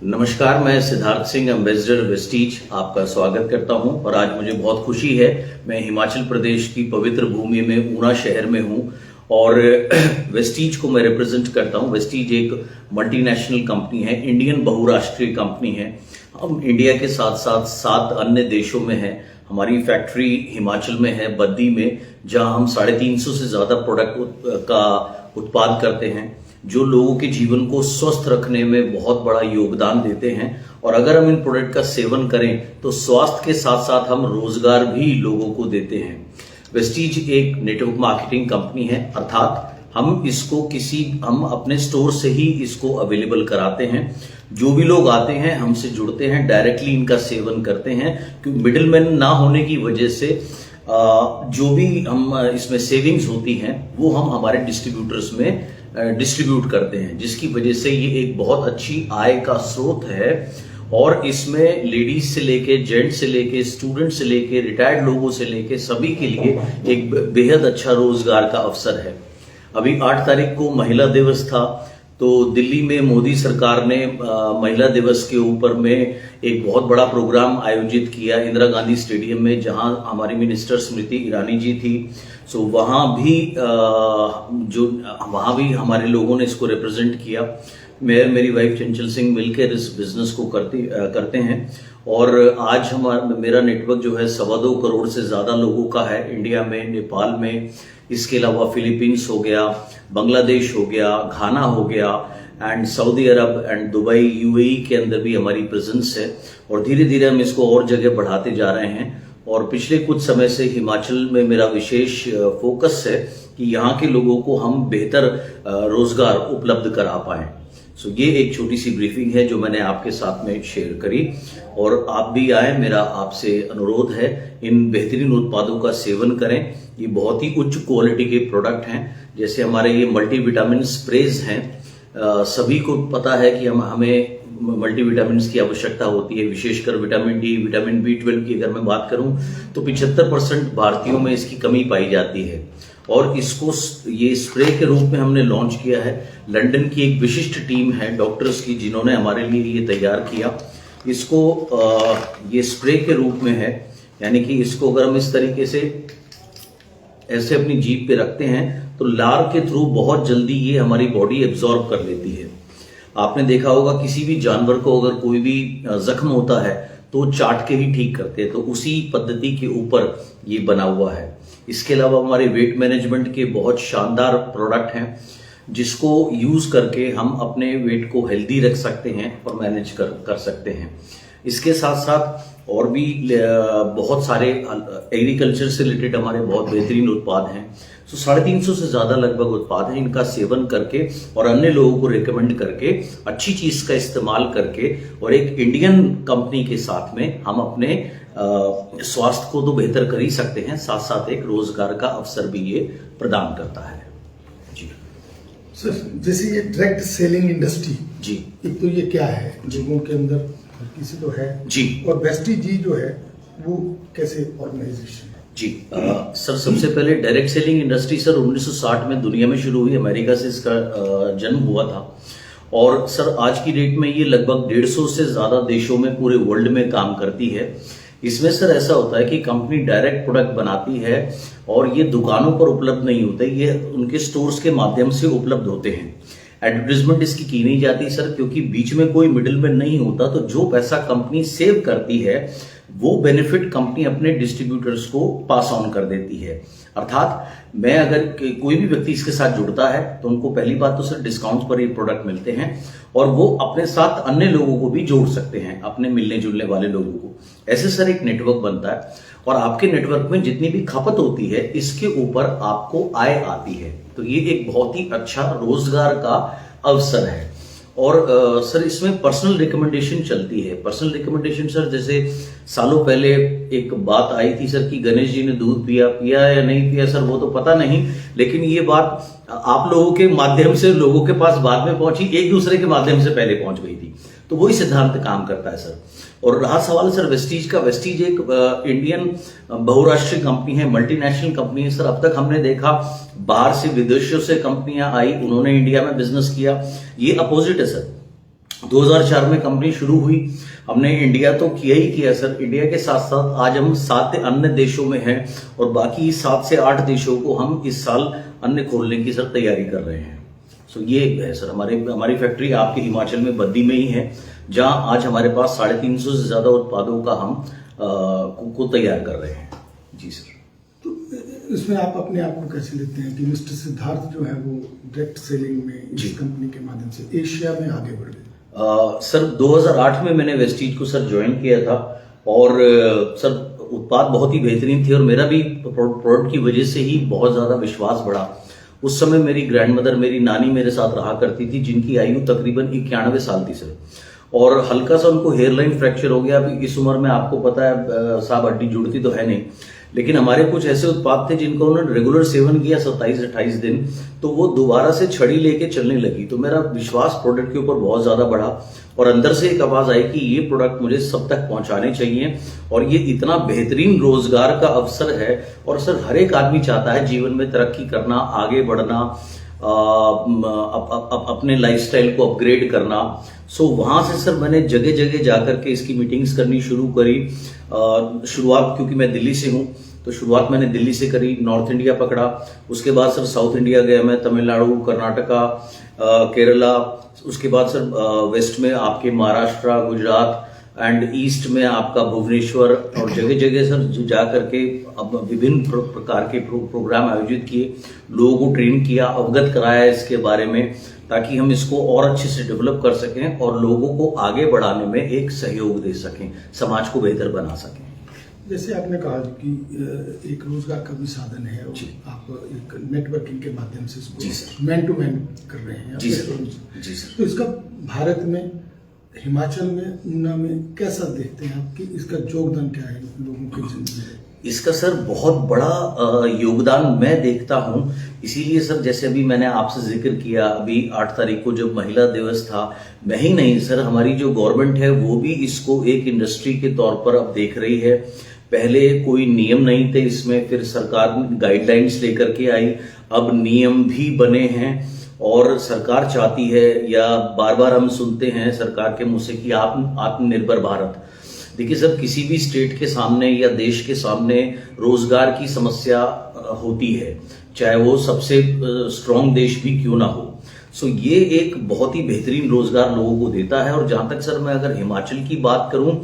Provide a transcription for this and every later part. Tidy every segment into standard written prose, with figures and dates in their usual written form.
नमस्कार, मैं Siddharth Singh, ambassador Vestige, आपका स्वागत करता हूं। और आज मुझे बहुत खुशी है, मैं हिमाचल प्रदेश की पवित्र भूमि में ऊना शहर में हूं और वेस्टीज को मैं रिप्रेजेंट करता हूं। वेस्टीज एक मल्टीनेशनल कंपनी है, इंडियन बहुराष्ट्रीय कंपनी है। हम इंडिया के साथ साथ 7 अन्य देशों में हैं। हमारी फैक्ट्री हिमाचल में है, बद्दी में, जहां हम 350 से ज्यादा प्रोडक्ट का उत्पाद करते हैं, जो लोगों के जीवन को स्वस्थ रखने में बहुत बड़ा योगदान देते हैं। और अगर हम इन प्रोडक्ट का सेवन करें तो स्वास्थ्य के साथ साथ हम रोजगार भी लोगों को देते हैं। वेस्टीज एक नेटवर्क मार्केटिंग कंपनी है, अर्थात हम अपने स्टोर से ही इसको अवेलेबल कराते हैं। जो भी लोग आते हैं हमसे जुड़ते हैं, डायरेक्टली इनका सेवन करते हैं, क्योंकि मिडिलमैन ना होने की वजह से जो भी हम इसमें सेविंग्स होती हैं वो हम हमारे डिस्ट्रीब्यूटर्स में डिस्ट्रीब्यूट करते हैं, जिसकी वजह से ये एक बहुत अच्छी आय का स्रोत है। और इसमें लेडीज से लेके, जेंट्स से लेके, स्टूडेंट से लेके, रिटायर्ड लोगों से लेके सभी के लिए एक बेहद अच्छा रोजगार का अवसर है। अभी 8 तारीख को महिला दिवस था, तो दिल्ली में मोदी सरकार ने महिला दिवस के ऊपर में एक बहुत बड़ा प्रोग्राम आयोजित किया इंदिरा गांधी स्टेडियम में, जहां हमारी मिनिस्टर स्मृति ईरानी जी थी। सो वहां भी हमारे लोगों ने इसको रिप्रेजेंट किया। मैं मेरी वाइफ चंचल सिंह मिलकर इस बिजनेस को करते हैं। और आज मेरा नेटवर्क जो है 2.25 करोड़ से ज्यादा लोगों का है, इंडिया में, नेपाल में, इसके अलावा फिलीपींस हो गया, बांग्लादेश हो गया, घाना हो गया, and Saudi Arab and Dubai, UAE के अंदर भी हमारी प्रेजेंस है। और धीरे धीरे हम इसको और जगह बढ़ाते जा रहे हैं। और पिछले कुछ समय से हिमाचल में मेरा विशेष फोकस है कि यहाँ के लोगों को हम बेहतर रोजगार उपलब्ध करा पाएं। सो ये एक छोटी सी ब्रीफिंग है जो मैंने आपके साथ में शेयर करी। और आप भी आए, मेरा आपसे अनुरोध है, इन बेहतरीन उत्पादों का सेवन करें। ये बहुत ही उच्च क्वालिटी के प्रोडक्ट हैं। जैसे हमारे ये मल्टीविटामिन स्प्रेज हैं, सभी को पता है कि हमें मल्टीविटामिन की आवश्यकता होती है, विशेषकर विटामिन डी, विटामिन B12 की अगर मैं बात करूं तो 75% भारतीयों में इसकी कमी पाई जाती है। और इसको ये स्प्रे के रूप में हमने लॉन्च किया है। लंदन की एक विशिष्ट टीम है डॉक्टर्स की, जिन्होंने हमारे लिए ये तैयार किया। इसको ये स्प्रे के रूप में है, यानी कि इसको अगर हम इस तरीके से ऐसे अपनी जीभ पे रखते हैं तो लार के थ्रू बहुत जल्दी ये हमारी बॉडी एब्जॉर्ब कर लेती है। आपने देखा होगा किसी भी जानवर को अगर कोई भी जख्म होता है तो चाट के ही ठीक करते हैं, तो उसी पद्धति के ऊपर ये बना हुआ है। इसके अलावा हमारे वेट मैनेजमेंट के बहुत शानदार प्रोडक्ट हैं, जिसको यूज करके हम अपने वेट को हेल्दी रख सकते हैं और मैनेज कर सकते हैं। इसके साथ साथ और भी बहुत सारे एग्रीकल्चर से रिलेटेड हमारे बहुत बेहतरीन उत्पाद हैं। 350 से ज्यादा लगभग उत्पाद हैं। इनका सेवन करके और अन्य लोगों को रिकमेंड करके, अच्छी चीज का इस्तेमाल करके और एक इंडियन कंपनी के साथ में हम अपने स्वास्थ्य को तो बेहतर कर ही सकते हैं, साथ साथ एक रोजगार का अवसर भी ये प्रदान करता है। जी सर, जैसे ये डायरेक्ट सेलिंग इंडस्ट्री, जी, एक तो ये क्या है, लोगों के अंदर किसी तो है जी, और वेस्टीज जी जो है वो कैसे ऑर्गेनाइजेशन है? जी सर, सबसे पहले डायरेक्ट सेलिंग इंडस्ट्री सर 1960 में दुनिया में शुरू हुई, अमेरिका से इसका जन्म हुआ था। और सर आज की डेट में ये लगभग 150 से ज्यादा देशों में पूरे वर्ल्ड में काम करती है। इसमें सर ऐसा होता है कि कंपनी डायरेक्ट प्रोडक्ट बनाती है और ये दुकानों पर उपलब्ध नहीं होते, ये उनके स्टोर्स के माध्यम से उपलब्ध होते हैं। एडवर्टाइजमेंट इसकी की नहीं जाती सर, क्योंकि बीच में कोई मिडिलमैन नहीं होता। तो जो पैसा कंपनी सेव करती है वो बेनिफिट कंपनी अपने डिस्ट्रीब्यूटर्स को पास ऑन कर देती है। अर्थात मैं अगर कोई भी व्यक्ति इसके साथ जुड़ता है तो उनको पहली बात तो सर डिस्काउंट पर ये प्रोडक्ट मिलते हैं, और वो अपने साथ अन्य लोगों को भी जोड़ सकते हैं, अपने मिलने जुलने वाले लोगों को। ऐसे सर एक नेटवर्क बनता है, और आपके नेटवर्क में जितनी भी खपत होती है इसके ऊपर आपको आय आती है। तो ये एक बहुत ही अच्छा रोजगार का अवसर है। और सर इसमें पर्सनल रिकमेंडेशन चलती है। पर्सनल रिकमेंडेशन सर, जैसे सालों पहले एक बात आई थी सर कि गणेश जी ने दूध पिया या नहीं पिया सर, वो तो पता नहीं, लेकिन ये बात आप लोगों के माध्यम से लोगों के पास बाद में पहुंची, एक दूसरे के माध्यम से पहले पहुंच गई थी। तो वही सिद्धांत काम करता है सर। और रहा सवाल सर वेस्टीज का, वेस्टीज एक इंडियन बहुराष्ट्रीय कंपनी है, मल्टीनेशनल कंपनी है सर। अब तक हमने देखा बाहर से, विदेशों से कंपनियां आई, उन्होंने इंडिया में बिजनेस किया। ये अपोजिट है सर। 2004 में कंपनी शुरू हुई। हमने इंडिया तो किया ही किया सर। इंडिया के साथ साथ आज हम 7 अन्य देशों में हैं और बाकी 7 से 8 देशों को हम इस साल अन्य खोलने की सर तैयारी कर रहे हैं। सो ये है सर हमारी फैक्ट्री आपके हिमाचल में बद्दी में ही है, जहां आज हमारे पास 350 से ज्यादा उत्पादों का हम को तैयार कर रहे हैं। जी सर। तो इसमें आप अपने आप को कैसे लेते हैं कि मिस्टर सिद्धार्थ जो है वो डायरेक्ट सेलिंग में इस कंपनी के माध्यम से एशिया में आगे बढ़ गए? सर 2008 में मैंने वेस्टीज को सर ज्वाइन किया था और सर उत्पाद बहुत ही बेहतरीन थे और मेरा भी प्रोडक्ट की वजह से ही बहुत ज्यादा विश्वास बढ़ा। उस समय मेरी ग्रैंडमदर, मेरी नानी मेरे साथ रहा करती थी, जिनकी आयु तकरीबन 91 साल थी सर, और हल्का सा उनको हेयरलाइन फ्रैक्चर हो गया। अभी इस उम्र में आपको पता है साहब हड्डी जुड़ती तो है नहीं, लेकिन हमारे कुछ ऐसे उत्पाद थे जिनको उन्होंने रेगुलर सेवन किया 27-28 दिन, तो वो दोबारा से छड़ी लेके चलने लगी। तो मेरा विश्वास प्रोडक्ट के ऊपर बहुत ज्यादा बढ़ा और अंदर से एक आवाज आई कि ये प्रोडक्ट मुझे सब तक पहुंचाने चाहिए और ये इतना बेहतरीन रोजगार का अवसर है। और सर हर एक आदमी चाहता है जीवन में तरक्की करना, आगे बढ़ना, अपने लाइफस्टाइल को अपग्रेड करना। सो वहां से सर मैंने जगह जगह जाकर के इसकी मीटिंग्स करनी शुरू करी। शुरुआत, क्योंकि मैं दिल्ली से हूं, तो शुरुआत मैंने दिल्ली से करी, नॉर्थ इंडिया पकड़ा, उसके बाद सर साउथ इंडिया गया मैं, तमिलनाडु, कर्नाटका, केरला, उसके बाद सर वेस्ट में आपके महाराष्ट्र, गुजरात एंड ईस्ट में आपका भुवनेश्वर, और जगह जगह सर जा करके अब विभिन्न प्रकार के प्रोग्राम आयोजित किए, लोगों को ट्रेन किया, अवगत कराया इसके बारे में, ताकि हम इसको और अच्छे से डेवलप कर सकें और लोगों को आगे बढ़ाने में एक सहयोग दे सकें, समाज को बेहतर बना सकें। जैसे आपने कहा कि एक रोजगार का भी साधन है और आप एक नेटवर्किंग के माध्यम से इसको मैन टू मैन कर रहे हैं। जी सर। तो इसका भारत में, हिमाचल में, ऊना में कैसा देखते हैं आप कि इसका योगदान क्या है लोगों की जिंदगी में? इसका सर बहुत बड़ा योगदान मैं देखता हूं। इसीलिए सर जैसे अभी मैंने आपसे जिक्र किया, अभी 8 तारीख को जब महिला दिवस था, मैं ही नहीं सर हमारी जो गवर्नमेंट है वो भी इसको एक इंडस्ट्री के तौर पर अब देख रही है। पहले कोई नियम नहीं थे इसमें, फिर सरकार गाइडलाइंस लेकर के आई, अब नियम भी बने हैं और सरकार चाहती है, या बार बार हम सुनते हैं सरकार के मुंह से कि आत्मनिर्भर भारत। देखिए सर किसी भी स्टेट के सामने या देश के सामने रोजगार की समस्या होती है, चाहे वो सबसे स्ट्रांग देश भी क्यों ना हो। सो ये एक बहुत ही बेहतरीन रोजगार लोगों को देता है। और जहां तक सर मैं अगर हिमाचल की बात करूं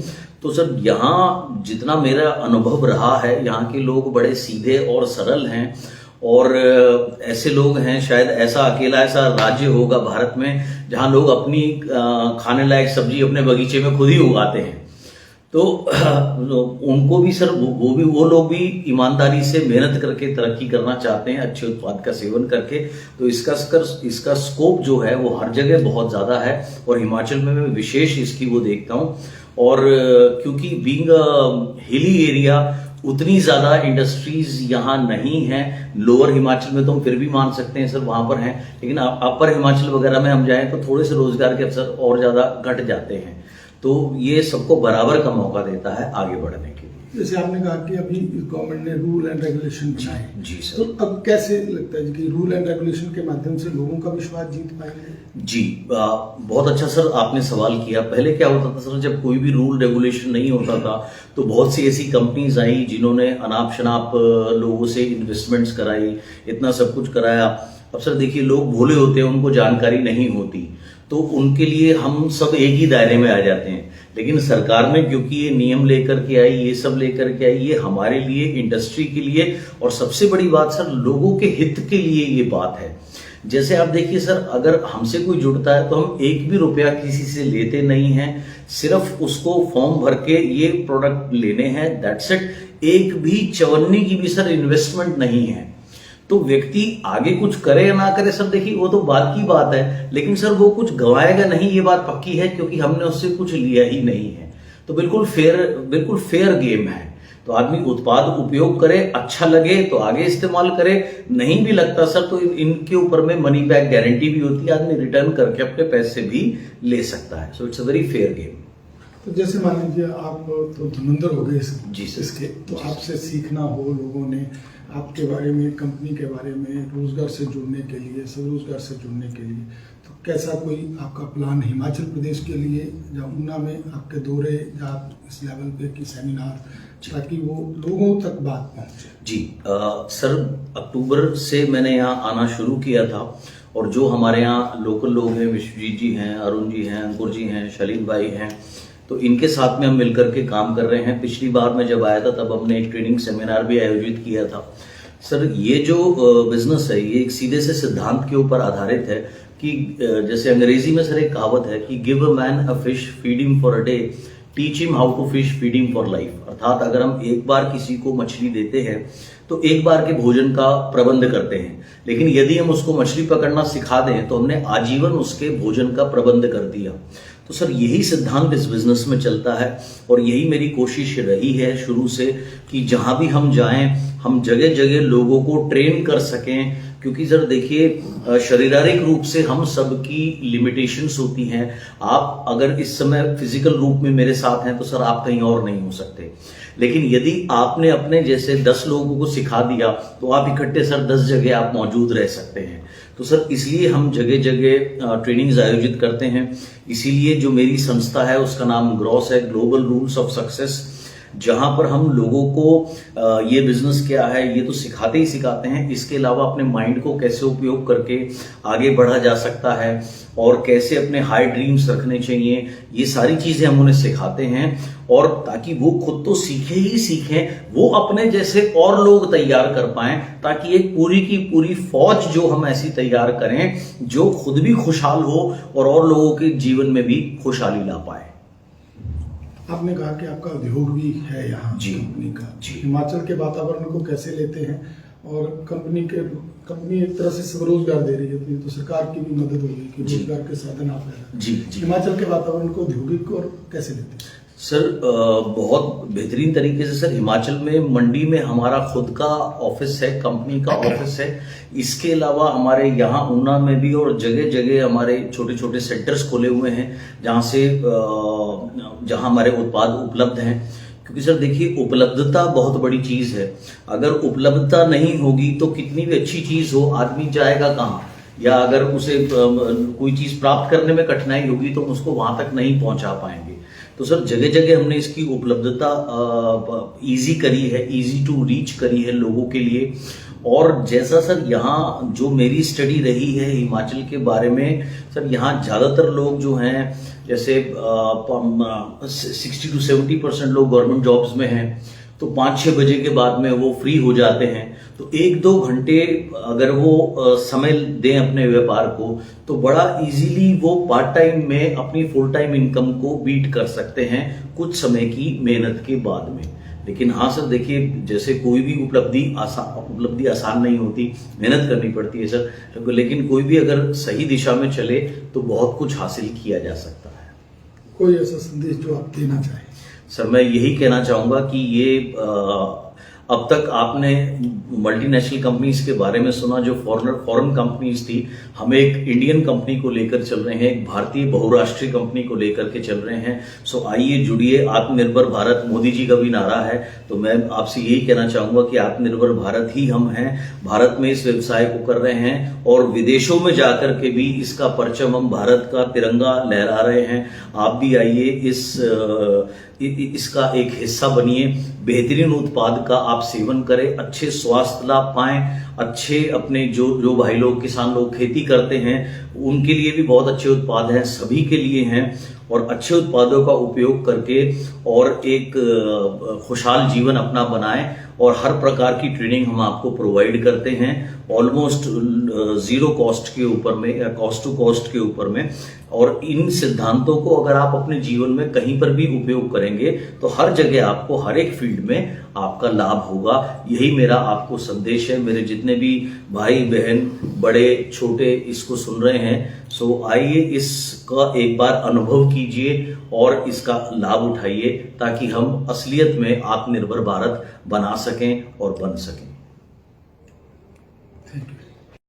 तो सर यहाँ जितना मेरा अनुभव रहा है, यहाँ के लोग बड़े सीधे और सरल हैं और ऐसे लोग हैं, शायद ऐसा अकेला ऐसा राज्य होगा भारत में जहां लोग अपनी खाने लायक सब्जी अपने बगीचे में खुद ही उगाते हैं। तो उनको भी सर वो लोग भी ईमानदारी से मेहनत करके तरक्की करना चाहते हैं, अच्छे उत्पाद का सेवन करके। तो इसका स्कोप जो है वो हर जगह बहुत ज्यादा है और हिमाचल में मैं विशेष इसकी वो देखता हूँ। और क्योंकि बीइंग हिली एरिया उतनी ज्यादा इंडस्ट्रीज यहाँ नहीं है। लोअर हिमाचल में तो हम फिर भी मान सकते हैं सर वहां पर हैं, लेकिन अपर हिमाचल वगैरह में हम जाएं तो थोड़े से रोजगार के अवसर और ज्यादा घट जाते हैं। तो ये सबको बराबर का मौका देता है आगे बढ़ने के लिए। जैसे आपने कहा कि अभी गवर्नमेंट ने रूल एंड रेगुलेशन बनाए, जी सर। तो अब कैसे लगता है कि रूल एंड रेगुलेशन के माध्यम से लोगों का विश्वास जीत पाएंगे? जी बहुत अच्छा सर आपने सवाल किया। पहले क्या होता था सर, जब कोई भी रूल रेगुलेशन नहीं होता था तो बहुत सी ऐसी कंपनीज आई जिन्होंने अनाप शनाप लोगों से इन्वेस्टमेंट्स कराई, इतना सब कुछ कराया। अब सर देखिए लोग भोले होते हैं, उनको जानकारी नहीं होती, तो उनके लिए हम सब एक ही दायरे में आ जाते हैं। लेकिन सरकार ने क्योंकि ये नियम लेकर के आई, ये सब लेकर के आई, ये हमारे लिए, इंडस्ट्री के लिए, और सबसे बड़ी बात सर लोगों के हित के लिए ये बात है। जैसे आप देखिए सर, अगर हमसे कोई जुड़ता है तो हम एक भी रुपया किसी से लेते नहीं हैं, सिर्फ उसको फॉर्म भर के ये प्रोडक्ट लेने हैं, दैट्स इट। एक भी चवन्नी की भी सर इन्वेस्टमेंट नहीं है। तो व्यक्ति आगे कुछ करे या ना करे सर देखिए वो तो बात की बात है, लेकिन सर वो कुछ गंवाएगा नहीं, ये बात पक्की है, क्योंकि हमने उससे कुछ लिया ही नहीं है। तो बिल्कुल फेयर गेम है। तो आदमी उत्पाद उपयोग करे, अच्छा लगे तो आगे इस्तेमाल करे, नहीं भी लगता सर तो इनके ऊपर में मनी बैक गारंटी भी होती है, आदमी रिटर्न करके अपने पैसे भी ले सकता है। So it's a very fair game. तो जैसे मान लीजिए आप तो धुरंधर हो गए जी सर, इसके, तो आपसे सीखना हो लोगों ने आपके बारे में, कंपनी के बारे में, रोजगार से जुड़ने के लिए, स्वरोजगार से जुड़ने के लिए, तो कैसा कोई आपका प्लान हिमाचल प्रदेश के लिए, या ऊना में आपके दौरे, या इस लेवल पे की सेमिनार, ताकि वो लोगों तक बात पहुंचे? जी सर, अक्टूबर से मैंने यहाँ आना शुरू किया था, और जो हमारे यहाँ लोकल लोग हैं, विश्वजीत जी हैं, अरुण जी हैं, अंकुर जी हैं, शलीन भाई हैं, तो इनके साथ में हम मिलकर के काम कर रहे हैं। पिछली बार मैं जब आया था तब हमने एक ट्रेनिंग सेमिनार भी आयोजित किया था। सर, ये जो बिजनेस है ये एक सीधे से सिद्धांत के ऊपर आधारित है कि जैसे अंग्रेजी में सर एक कहावत है कि give a man a fish, feed him for a day, teach him how to fish, feed him for life. अर्थात अगर हम एक बार किसी को मछली देते हैं तो एक बार के भोजन का प्रबंध करते हैं, लेकिन यदि हम उसको मछली पकड़ना सिखा दें तो हमने आजीवन उसके भोजन का प्रबंध कर दिया। तो सर यही सिद्धांत इस बिजनेस में चलता है, और यही मेरी कोशिश रही है शुरू से कि जहां भी हम जाएं हम जगह जगह लोगों को ट्रेन कर सकें। क्योंकि सर देखिए, शारीरिक रूप से हम सबकी लिमिटेशंस होती हैं। आप अगर इस समय फिजिकल रूप में मेरे साथ हैं तो सर आप कहीं और नहीं हो सकते, लेकिन यदि आपने अपने जैसे 10 लोगों को सिखा दिया तो आप इकट्ठे सर 10 जगह आप मौजूद रह सकते हैं। तो सर इसलिए हम जगह जगह ट्रेनिंग्स आयोजित करते हैं। इसीलिए जो मेरी संस्था है उसका नाम ग्रॉस है, ग्लोबल रूल्स ऑफ सक्सेस, जहां पर हम लोगों को ये बिजनेस क्या है ये तो सिखाते ही सिखाते हैं, इसके अलावा अपने माइंड को कैसे उपयोग करके आगे बढ़ा जा सकता है और कैसे अपने हाई ड्रीम्स रखने चाहिए, ये सारी चीजें हम उन्हें सिखाते हैं। और ताकि वो खुद तो सीखे ही सीखें, वो अपने जैसे और लोग तैयार कर पाएं, ताकि एक पूरी की पूरी फौज जो हम ऐसी तैयार करें जो खुद भी खुशहाल हो और लोगों के जीवन में भी खुशहाली ला पाए। आपने कहा कि आपका उद्योग भी है यहाँ जी कंपनी का, जी। हिमाचल के वातावरण को कैसे लेते हैं, और कंपनी एक तरह से स्वरोजगार दे रही है, तो सरकार की भी मदद होगी कि रोजगार के साधन आप पैदा। जी। हिमाचल के वातावरण को औद्योगिक और कैसे लेते हैं? सर बहुत बेहतरीन तरीके से सर, हिमाचल में मंडी में हमारा खुद का ऑफिस है, कंपनी का ऑफिस है। इसके अलावा हमारे यहाँ ऊना में भी और जगह जगह हमारे छोटे छोटे सेंटर्स खोले हुए हैं जहाँ हमारे उत्पाद उपलब्ध हैं। क्योंकि सर देखिए, उपलब्धता बहुत बड़ी चीज है। अगर उपलब्धता नहीं होगी तो कितनी भी अच्छी चीज हो, आदमी जाएगा कहाँ, या अगर उसे कोई चीज प्राप्त करने में कठिनाई होगी तो उसको वहां तक नहीं पहुंचा पाएंगे। तो सर जगह जगह हमने इसकी उपलब्धता इजी करी है, इजी टू रीच करी है लोगों के लिए। और जैसा सर यहाँ जो मेरी स्टडी रही है हिमाचल के बारे में, सर यहाँ ज्यादातर लोग जो हैं जैसे 60 to 70% लोग गवर्नमेंट जॉब्स में हैं, तो 5-6 बजे के बाद में वो फ्री हो जाते हैं। तो 1-2 घंटे अगर वो समय दें अपने व्यापार को तो बड़ा इजीली वो पार्ट टाइम में अपनी फुल टाइम इनकम को बीट कर सकते हैं कुछ समय की मेहनत के बाद में। लेकिन हाँ सर देखिए, जैसे कोई भी उपलब्धि आसान नहीं होती, मेहनत करनी पड़ती है सर, लेकिन कोई भी अगर सही दिशा में चले तो बहुत कुछ हासिल किया जा सकता है। कोई ऐसा संदेश जो आप देना चाहें? सर मैं यही कहना चाहूंगा कि ये अब तक आपने मल्टीनेशनल कंपनीज के बारे में सुना जो फॉरेन कंपनीज थी, हम एक इंडियन कंपनी को लेकर चल रहे हैं, एक भारतीय बहुराष्ट्रीय कंपनी को लेकर के चल रहे हैं। सो आइए जुड़िए, आत्मनिर्भर भारत मोदी जी का भी नारा है, तो मैं आपसे यही कहना चाहूंगा कि आत्मनिर्भर भारत ही हम हैं, भारत में इस व्यवसाय को कर रहे हैं और विदेशों में जाकर के भी इसका परचम हम भारत का तिरंगा लहरा रहे हैं। आप भी आइए, इसका एक हिस्सा बनिए, बेहतरीन उत्पाद का आप सेवन करें, अच्छे स्वास्थ्य लाभ पाएं, अच्छे अपने जो भाई लोग किसान लोग खेती करते हैं उनके लिए भी बहुत अच्छे उत्पाद हैं, सभी के लिए हैं। और अच्छे उत्पादों का उपयोग करके और एक खुशहाल जीवन अपना बनाएं। और हर प्रकार की ट्रेनिंग हम आपको प्रोवाइड करते हैं ऑलमोस्ट 0 कॉस्ट के ऊपर में या कॉस्ट टू कॉस्ट के ऊपर में। और इन सिद्धांतों को अगर आप अपने जीवन में कहीं पर भी उपयोग करेंगे तो हर जगह आपको हर एक फील्ड में आपका लाभ होगा। यही मेरा आपको संदेश है। मेरे जितने भी भाई बहन बड़े छोटे इसको सुन रहे हैं, सो आइए इसका एक बार अनुभव कीजिए और इसका लाभ उठाइए ताकि हम असलियत में आत्मनिर्भर भारत बना सकें और बन सकें।